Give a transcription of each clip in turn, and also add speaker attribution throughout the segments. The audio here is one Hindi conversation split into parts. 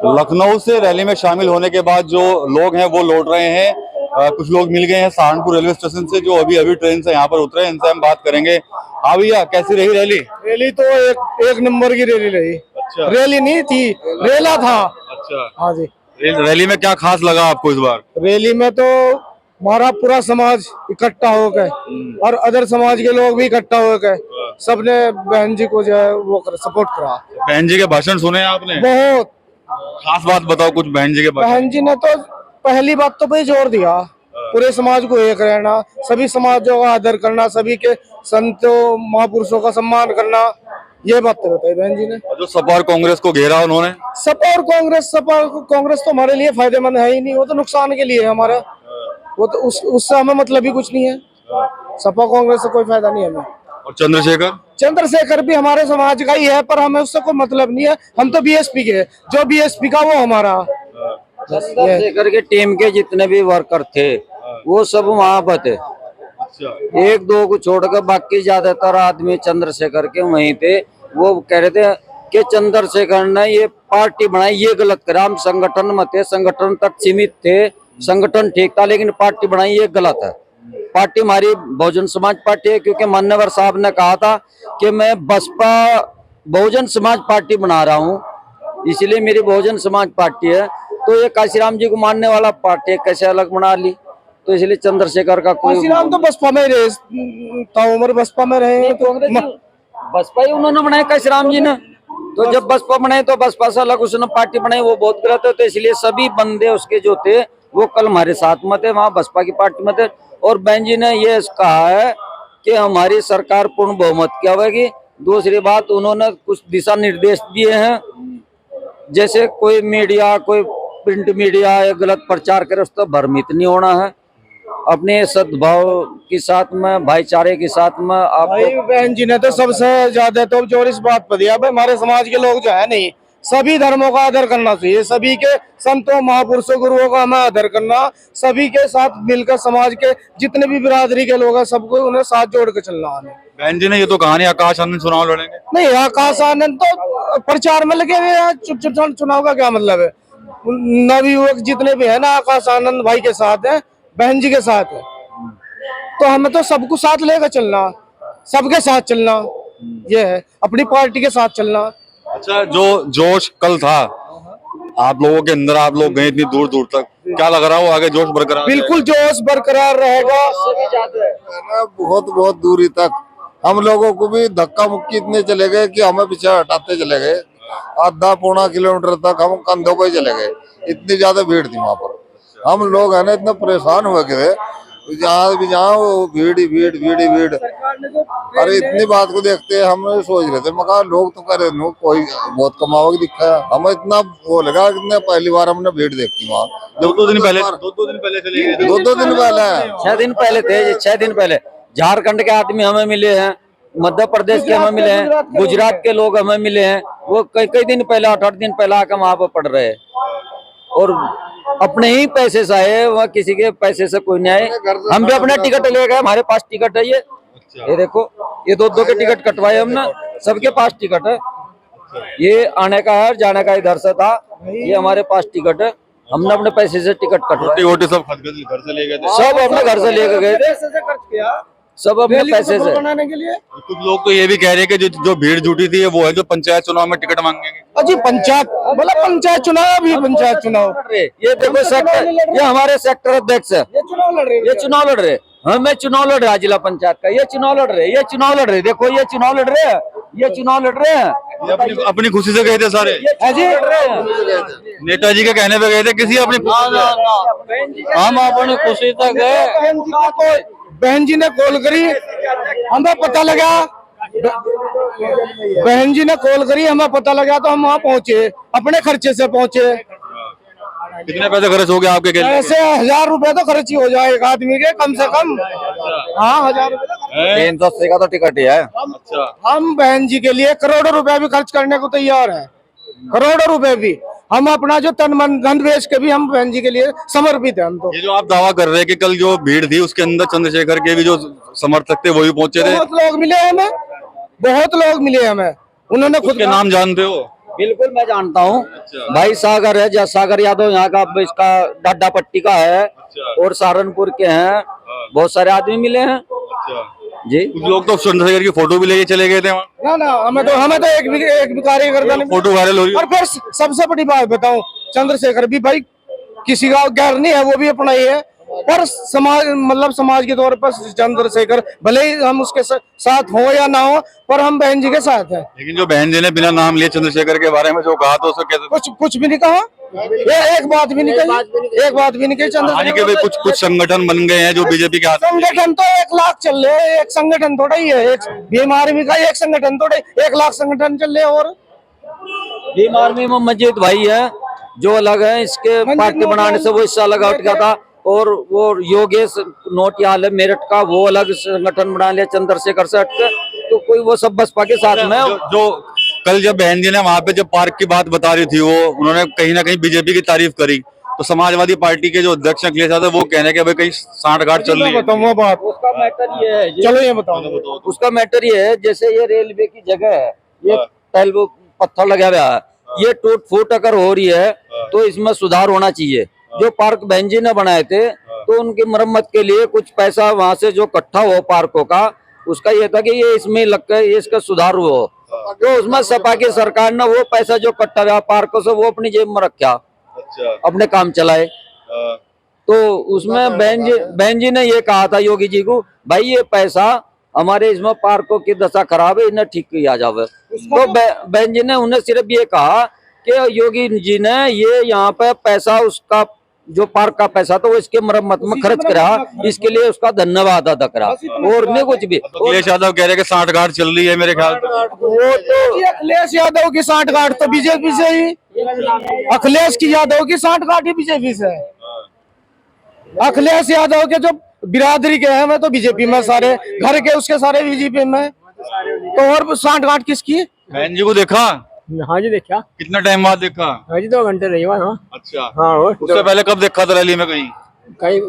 Speaker 1: लखनऊ से रैली में शामिल होने के बाद जो लोग हैं वो लौट रहे हैं। कुछ लोग मिल गए हैं सहारनपुर रेलवे स्टेशन से जो अभी अभी ट्रेन से यहाँ पर उतरे हैं, इनसे हम बात करेंगे। हाँ भैया, कैसी रही रैली?
Speaker 2: रैली तो एक नंबर की रैली रही।
Speaker 1: अच्छा।
Speaker 2: रैली नहीं थी, रेला था।
Speaker 1: अच्छा।
Speaker 2: हाँ जी।
Speaker 1: रैली में क्या खास लगा आपको इस बार?
Speaker 2: रैली में तो हमारा पूरा समाज इकट्ठा होकर और अदर समाज के लोग भी इकट्ठा होकर सबने बहन जी को जो है वो सपोर्ट करा।
Speaker 1: बहन जी के भाषण सुने आपने?
Speaker 2: बहुत
Speaker 1: खास बात बताओ कुछ बहन जी के भाषण।
Speaker 2: बहन जी ने तो पहली बात तो पे जोर दिया पूरे समाज को एक रहना, सभी समाजों का आदर करना, सभी के संतों महापुरुषों का सम्मान करना, ये बात तो बताई बहन जी ने।
Speaker 1: जो सपा और कांग्रेस को घेरा उन्होंने?
Speaker 2: सपा और कांग्रेस तो हमारे लिए फायदेमंद है ही नहीं, वो तो नुकसान के लिए है हमारा। वो तो उससे हमें मतलब ही कुछ नहीं है। सपा कांग्रेस से कोई फायदा नहीं हमें।
Speaker 1: और चंद्रशेखर
Speaker 2: भी हमारे समाज का ही है, पर हमें उससे कोई मतलब नहीं है। हम तो बीएसपी के, जो बीएसपी का वो हमारा।
Speaker 3: चंद्रशेखर के टीम के जितने भी वर्कर थे वो सब वहाँ पर थे। एक दो को छोड़कर बाकी ज्यादातर आदमी चंद्रशेखर के वहीं थे। वो कह रहे थे कि चंद्रशेखर ने ये पार्टी बनाई, ये गलत करा। हम संगठन में थे, संगठन तक सीमित थे, संगठन ठीक था, लेकिन पार्टी बनाई ये गलत है। पार्टी हमारी बहुजन समाज पार्टी है, क्योंकि मान्यवर साहब ने कहा था कि मैं बसपा बहुजन समाज पार्टी बना रहा हूँ, इसलिए मेरी बहुजन समाज पार्टी है। तो ये काशीराम जी को मानने वाला पार्टी है, कैसे अलग बना ली? तो इसलिए चंद्रशेखर का कोई
Speaker 2: काशीराम तो बसपा में रहे, उम्र बसपा में रहे तो
Speaker 3: बसपा ही उन्होंने बनाया काशीराम जी ने। तो जब बसपा बनाए तो बसपा से अलग उसने पार्टी बनाई, वो बहुत गलत है। तो इसलिए सभी बंदे उसके जो थे वो कल हमारे साथ में थे, वहाँ बसपा की पार्टी में थे। और बहन जी ने ये कहा है कि हमारी सरकार पूर्ण बहुमत की होगी। दूसरी बात, उन्होंने कुछ दिशा निर्देश दिए हैं, जैसे कोई मीडिया, कोई प्रिंट मीडिया गलत प्रचार करे उस तो भ्रमित नहीं होना है, अपने सद्भाव के साथ में, भाईचारे के साथ में। आप
Speaker 2: बहन जी ने तो सबसे ज्यादा तो जोर इस बात पर दिया, भाई हमारे समाज के लोग जो है नहीं, सभी धर्मों का आदर करना चाहिए, सभी के संतों महापुरुषों गुरुओं का हमें आदर करना, सभी के साथ मिलकर समाज के जितने भी बिरादरी के लोग हैं सबको उन्हें साथ जोड़ के चलना है।
Speaker 1: बहन जी ने ये तो कहानी आकाश आनंद चुनाव लड़ेंगे?
Speaker 2: नहीं, आकाश आनंद तो प्रचार में लगे हुए हैं, चुनाव का क्या मतलब है? नवयुवक जितने भी है ना, आकाश आनंद भाई के साथ है, बहन जी के साथ है। तो हमें तो सबको साथ लेकर चलना, सबके साथ चलना, ये है अपनी पार्टी के साथ चलना।
Speaker 1: अच्छा, जो जोश कल था आप लोगों के अंदर, आप लोग गए इतनी दूर दूर तक, क्या लग रहा हो आगे जोश बरकरार?
Speaker 2: बिल्कुल जोश बरकरार रहेगा।
Speaker 4: बहुत बहुत दूरी तक हम लोगों को भी धक्का मुक्की इतने चले गए कि हमें पीछे हटाते चले गए। आधा पौना किलोमीटर तक हम कंधों पे चले गए, इतनी ज्यादा भीड़ थी वहाँ पर। हम लोग है ना इतना परेशान हुए गए, जहाँ भी जहाँ वो भीड़ ही भीड़, भीड़ ही भीड़। अरे इतनी बात को देखते हम सोच रहे थे, मगर लोग तो कह रहे कोई बहुत कमाओगे दिखा है। हमें इतना वो लगा, कितने पहली बार हमने भीड़ देखी वहाँ।
Speaker 1: दो दिन पहले चले गए?
Speaker 4: दो दिन पहले
Speaker 3: 6 दिन पहले थे, 6 दिन पहले झारखंड के आदमी हमें मिले हैं, मध्य प्रदेश के हमें मिले हैं, गुजरात के लोग हमें मिले हैं। वो कई दिन पहले, 8 दिन पहले आकर वहाँ पर पढ़ रहे हैं और अपने ही पैसे से आए, वह किसी के पैसे से कोई नहीं आए। हम भी अपना टिकट ले गए, हमारे पास टिकट है। ये देखो, ये दो के टिकट कटवाए हमने, सबके पास टिकट है। ये आने का है, जाने का इधर से था, ये हमारे पास टिकट है। हमने अपने पैसे से टिकट कटवाए,
Speaker 1: सब घर से ले गए थे?
Speaker 3: सब अपने घर से लेकर गए थे, सब अपने पैसे से
Speaker 2: बनाने के लिए।
Speaker 1: कुछ लोग तो ये भी कह रहे हैं कि जो भीड़ जुटी थी वो है जो पंचायत चुनाव में टिकट मांगेंगे।
Speaker 2: अजी पंचायत बोला, पंचायत चुनाव भी, पंचायत चुनाव।
Speaker 3: ये देखो सेक्टर, ये हमारे सेक्टर अध्यक्ष है,
Speaker 2: ये चुनाव लड़ रहे,
Speaker 3: ये चुनाव लड़ रहे। हमें चुनाव लड़ रहा है जिला पंचायत का, ये चुनाव लड़ रहे, ये चुनाव लड़ रहे। देखो ये चुनाव लड़ रहे हैं, ये चुनाव लड़ रहे हैं।
Speaker 1: अपनी खुशी से गए थे सारे? नेताजी के कहने पे गए थे किसी अपनी?
Speaker 3: हम अपनी खुशी से गए।
Speaker 2: बहन जी ने कॉल करी, हमें पता लगा, बहन जी ने कॉल करी, हमें पता लगा तो हम वहाँ पहुँचे, अपने खर्चे से पहुँचे।
Speaker 1: कितने पैसे खर्च हो गए आपके?
Speaker 2: ऐसे 1000 रुपए तो खर्च ही हो जाए एक आदमी के, कम से कम। हाँ, 1000 रुपए।
Speaker 3: 380 का तो टिकट ही है।
Speaker 1: अच्छा।
Speaker 2: हम बहन जी के लिए करोड़ों रुपए भी खर्च करने को तैयार है, करोड़ों रुपए भी। हम अपना जो तन मन धन बेच के भी हम बहन जी के लिए समर्पित है। हम तो
Speaker 1: ये जो आप दावा कर रहे हैं कि कल जो भीड़ थी उसके अंदर चंद्रशेखर के भी जो समर्थक थे वो भी पहुंचे थे?
Speaker 2: बहुत लोग मिले हमें, बहुत लोग मिले हमें। उन्होंने खुद
Speaker 1: के नाम जानते हो?
Speaker 3: बिल्कुल मैं जानता हूँ। भाई सागर है, जस सागर यादव यहाँ का, अब इसका डाडा पट्टी का है और सहारनपुर के हैं। बहुत सारे आदमी मिले हैं जी।
Speaker 1: कुछ लोग तो चंद्रशेखर की फोटो भी लेके चले गए थे वहाँ,
Speaker 2: ना ना, हमें तो एक भी कार्यकर्ता नहीं।
Speaker 1: फोटो वायरल हो रही
Speaker 2: और फिर सबसे बड़ी बात बताऊं, चंद्रशेखर भी भाई किसी का गैर नहीं है, वो भी अपना ही है। पर समाज, मतलब समाज के तौर पर चंद्रशेखर भले ही हम उसके साथ हो या ना हो, पर हम बहन जी के साथ हैं।
Speaker 1: लेकिन जो बहन जी ने बिना नाम लिए चंद्रशेखर के बारे में जो कहा तो उसको कैसे,
Speaker 2: कुछ भी नहीं कहा, ये एक बात भी नहीं कही, एक बात भी नहीं कही
Speaker 1: आज के
Speaker 2: चंद्रशेखर।
Speaker 1: भाई कुछ संगठन बन गए हैं जो बीजेपी के हाथ में।
Speaker 2: संगठन तो 1 लाख चल रहे हैं, एक संगठन थोड़ा ही है, एक भीम आर्मी का एक संगठन थोड़ा, 1 लाख संगठन चल रहे। और
Speaker 3: भीम आर्मी में मस्जिद भाई है जो अलग है, इसके पार्टी बनाने से वो हिस्सा अलग हट गया था। और वो योगेश नोटियाल है मेरठ का, वो अलग संगठन बना लिया चंद्रशेखर से हटकर। तो कोई वो सब बसपा के साथ में
Speaker 1: जो कल जब बहन जी ने वहां पे जब पार्क की बात बता रही थी, वो उन्होंने कहीं ना कहीं बीजेपी की तारीफ करी, तो समाजवादी पार्टी के जो अध्यक्ष अखिलेश यादव वो कहने के भाई कहीं सांठगांठ चल रही है।
Speaker 2: बताऊँ वो बात,
Speaker 3: उसका मैटर ये है,
Speaker 2: चलो ये बताओ।
Speaker 3: उसका मैटर ये है, जैसे ये रेलवे की जगह है, ये टाइल पत्थर लगा हुआ है, ये टूट फूट अगर हो रही है तो इसमें सुधार होना चाहिए। जो पार्क बहन जी ने बनाए थे तो उनकी मरम्मत के लिए कुछ पैसा वहां से जो इकट्ठा हो पार्कों का, उसका ये था कि ये इसमें लग कर ये इसका सुधार हो। तो उसमें सपा की सरकार ने वो पैसा जो इकट्ठा हुआ पार्कों से वो अपनी जेब में रखा, अपने काम चलाए। तो उसमें बहन जी ने ये कहा था योगी जी को, भाई ये पैसा हमारे इसमें पार्कों की दशा खराब है, इन्हें ठीक किया जावे। तो बहन जी ने उन्हें सिर्फ ये कहा कि योगी जी ने ये यहाँ पे पैसा, उसका जो पार्क का पैसा तो वो इसके मरम्मत में खर्च करा, इसके लिए उसका धन्यवाद अदा करा, और नहीं कुछ भी।
Speaker 1: अखिलेश यादव कह रहे कि सांठगांठ चल रही है मेरे ख्याल से।
Speaker 2: वो तो अखिलेश यादव की सांठगांठ तो बीजेपी से ही, अखिलेश की यादव की सांठगांठ ही बीजेपी से है। अखिलेश यादव के जो बिरादरी के हैं, मैं तो बीजेपी में, सारे घर के उसके सारे बीजेपी में, तो और सांठगांठ किसकी?
Speaker 1: बहन जी को देखा?
Speaker 5: हाँ जी देखा।
Speaker 1: कितना टाइम बाद देखा?
Speaker 5: हाँ जी 2 घंटे रही वहाँ।
Speaker 1: अच्छा।
Speaker 5: हाँ, और
Speaker 1: उससे पहले कब देखा था रैली में कहीं?
Speaker 5: कहीं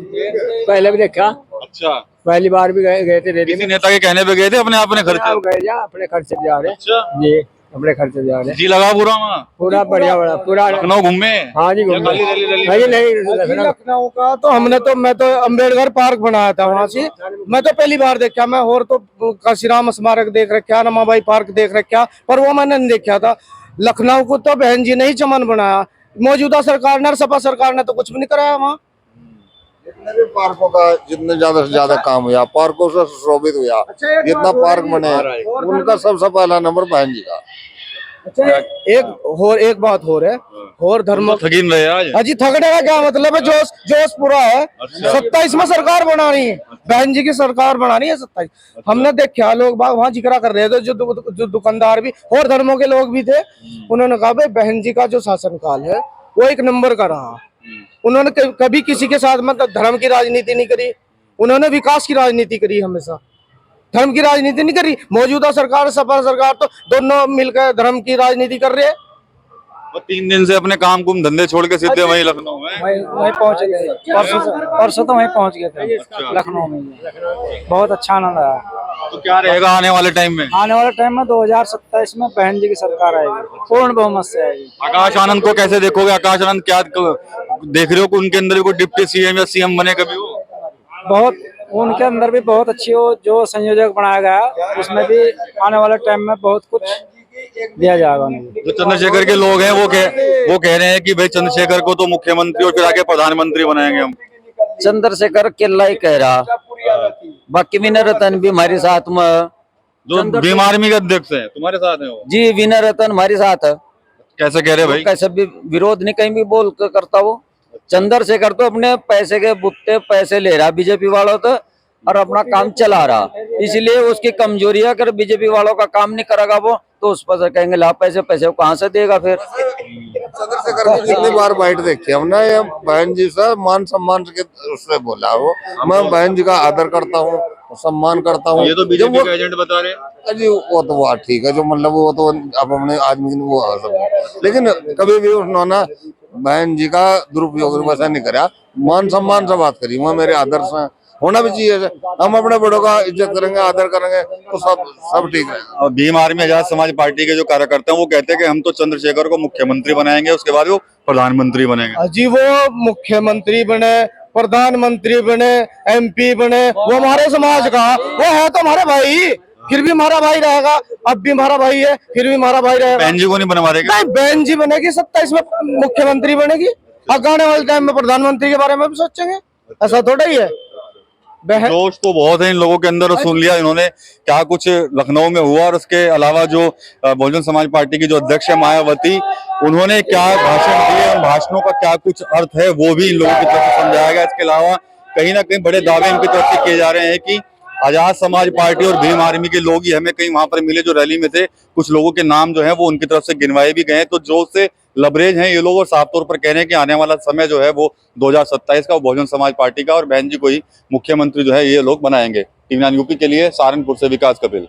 Speaker 5: पहले भी देखा,
Speaker 1: अच्छा।
Speaker 5: पहली बार भी गए थे रैली
Speaker 1: किसी
Speaker 5: में।
Speaker 1: नेता के कहने पे गए थे अपने अपने खर्चे?
Speaker 5: आप गए जा, अपने खर्च से जा रहे।
Speaker 1: अच्छा।
Speaker 5: जी अपने खर्च से जा रहे।
Speaker 1: जी लगा पूरा वहाँ?
Speaker 5: पूरा बढ़िया बड़ा पूरा।
Speaker 1: लखनऊ घूमे?
Speaker 5: हाँ जी
Speaker 1: या खाली रैली
Speaker 5: नहीं नहीं
Speaker 2: लखनऊ का तो मैं तो अम्बेडकर पार्क बनाया था वहाँ से, मैं तो पहली बार देखा। मैं और तो काशीराम स्मारक देख रखा, रमाबाई पार्क देख रखा, पर वो मैंने नहीं देखा था। लखनऊ को तो बहन जी ने ही चमन बनाया, मौजूदा सरकार ने, सपा सरकार ने तो कुछ भी नहीं कराया वहाँ।
Speaker 4: जितने भी पार्कों का जितने ज्यादा से ज्यादा काम हुआ, पार्कों से शोभित हुआ, जितना पार्क बने उनका सबसे पहला नंबर बहन जी का।
Speaker 2: अच्छा एक बात हो रहा है, और धर्म
Speaker 1: थकीन रहे आज।
Speaker 2: अजी थकने का क्या मतलब है? जोश पूरा है। 27 में सरकार बनानी है, बहन जी की सरकार बनानी है 27। हमने देखा लोग बाग वहाँ जिक्र कर रहे थे, जो दुकानदार भी और धर्मों के लोग भी थे, उन्होंने कहा भाई बहन जी का जो शासनकाल है वो 1 नंबर का रहा। उन्होंने कभी किसी के साथ मतलब धर्म की राजनीति नहीं करी, उन्होंने विकास की राजनीति करी, हमेशा धर्म की राजनीति नहीं करी। मौजूदा सरकार, सपा सरकार तो दोनों मिलकर धर्म की राजनीति कर रहे हैं।
Speaker 1: और 3 दिन से अपने काम कुम धंधे छोड़ के सीधे वहीं लखनऊ में।
Speaker 5: वहीं पहुँच गए, परसों तो वहीं पहुँच गए थे लखनऊ में। बहुत अच्छा आनंद आया।
Speaker 1: तो क्या रहेगा आने वाले टाइम में?
Speaker 5: आने वाले टाइम में 2027 में बहन जी की सरकार आएगी, पूर्ण बहुमत से आएगी।
Speaker 1: आकाश आनंद को कैसे देखोगे? आकाश आनंद क्या देख रहे हो कि उनके अंदर भी कोई डिप्टी सीएम या सीएम बने कभी वो?
Speaker 5: बहुत उनके अंदर भी बहुत अच्छी हो, जो संयोजक बनाया गया उसमें भी आने वाले टाइम में बहुत कुछ दिया जाएगा उन्हें।
Speaker 1: जो चंद्रशेखर के लोग हैं वो कह रहे हैं कि भाई चंद्रशेखर को तो मुख्यमंत्री और फिर आगे प्रधानमंत्री बनाएंगे हम।
Speaker 3: चंद्रशेखर केल्ला ही कह रहा, बाकी विनय रतन भी हमारे साथ में,
Speaker 1: जो भीम आर्मी के अध्यक्ष है तुम्हारे साथ है वो?
Speaker 3: जी विनय रतन हमारे साथ है।
Speaker 1: कैसे कह रहे भाई?
Speaker 3: कैसे भी विरोध नहीं कहीं भी बोल कर करता वो। चंद्रशेखर तो अपने पैसे के बुत्ते पैसे ले रहा बीजेपी वालों तो, और अपना काम चला रहा, इसलिए उसकी कमजोरी है। अगर बीजेपी वालों का काम नहीं करेगा वो तो उस पर कहेंगे ला पैसे कहाँ से देगा फिर।
Speaker 4: चंद्रशेखर की कितनी बार बाइट देखी हमने, ये बहन जी से मान सम्मान के उससे बोला वो, मैं बहन जी का आदर करता हूँ, सम्मान करता हूँ।
Speaker 1: ये तो बीजेपी का एजेंट बता रहे हैं
Speaker 4: जी, वो तो बात ठीक है, जो मतलब वो तो अब अपने आदमी वो है सब, लेकिन कभी भी उन्होंने बहन जी का दुरुपयोग वैसा नहीं करा, मान सम्मान से बात करी। वह मेरे आदर्श हैं, होना भी चाहिए। हम अपने बड़ों का इज्जत करेंगे, आदर करेंगे तो सब ठीक है।
Speaker 1: और भीम आर्मी आजाद समाज पार्टी के जो कार्यकर्ता हैं वो कहते हैं कि हम तो चंद्रशेखर को मुख्यमंत्री बनाएंगे, उसके बाद वो प्रधानमंत्री बनेंगे।
Speaker 2: जी वो मुख्यमंत्री बने, प्रधानमंत्री बने, MP बने, वो हमारे समाज का, वो है तो हमारे भाई, फिर भी हमारा भाई रहेगा। अब भी हमारा भाई है, फिर भी हमारा भाई रहेगा।
Speaker 1: बहन जी को नहीं बनवा रहे क्या?
Speaker 2: नहीं, बहन जी बनेगी 27 में मुख्यमंत्री बनेगी, आने वाले टाइम में प्रधानमंत्री के बारे में भी सोचेंगे, ऐसा थोड़ा ही है। बहन
Speaker 1: जोश तो बहुत है इन लोगों के अंदर, और सुन लिया इन्होंने क्या कुछ लखनऊ में हुआ, और उसके अलावा जो बहुजन समाज पार्टी की जो अध्यक्ष है मायावती, उन्होंने क्या भाषण दिए, उन भाषणों का क्या कुछ अर्थ है वो भी इन लोगों की तरफ से समझाया गया। इसके अलावा कहीं ना कहीं बड़े दावे इनकी तरफ से किए जा रहे हैं कि आजाद समाज पार्टी और भीम आर्मी के लोग ही हमें कहीं वहां पर मिले जो रैली में थे, कुछ लोगों के नाम जो है वो उनकी तरफ से गिनवाए भी गए। तो जो से लबरेज हैं ये लोग, और साफ तौर पर कह रहे हैं कि आने वाला समय जो है वो 2027 का, वो बहुजन समाज पार्टी का, और बहन जी को ही मुख्यमंत्री जो है ये लोग बनाएंगे। टीवी 9 यूपी के लिए सहारनपुर से विकास कपिल।